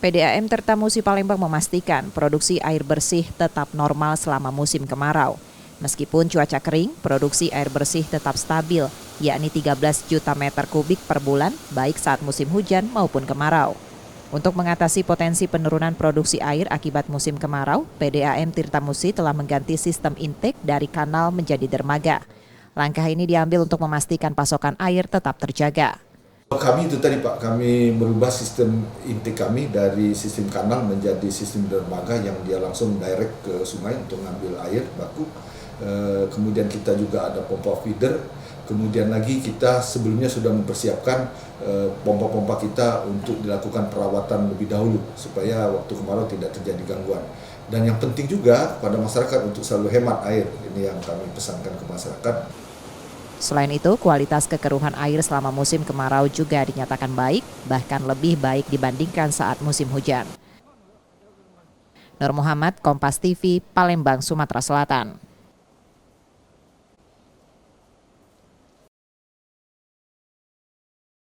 PDAM Tirta Musi Palembang memastikan produksi air bersih tetap normal selama musim kemarau. Meskipun cuaca kering, produksi air bersih tetap stabil, yakni 13 juta meter kubik per bulan, baik saat musim hujan maupun kemarau. Untuk mengatasi potensi penurunan produksi air akibat musim kemarau, PDAM Tirta Musi telah mengganti sistem intake dari kanal menjadi dermaga. Langkah ini diambil untuk memastikan pasokan air tetap terjaga. Kami itu tadi Pak, kami merubah sistem intake kami dari sistem kanal menjadi sistem dermaga yang dia langsung direct ke sungai untuk ngambil air baku. Kemudian kita juga ada pompa feeder. Kemudian lagi kita sebelumnya sudah mempersiapkan pompa-pompa kita untuk dilakukan perawatan lebih dahulu supaya waktu kemarau tidak terjadi gangguan. Dan yang penting juga pada masyarakat untuk selalu hemat air. Ini yang kami pesankan ke masyarakat. Selain itu, kualitas kekeruhan air selama musim kemarau juga dinyatakan baik, bahkan lebih baik dibandingkan saat musim hujan. Nur Muhammad, Kompas TV, Palembang, Sumatera Selatan.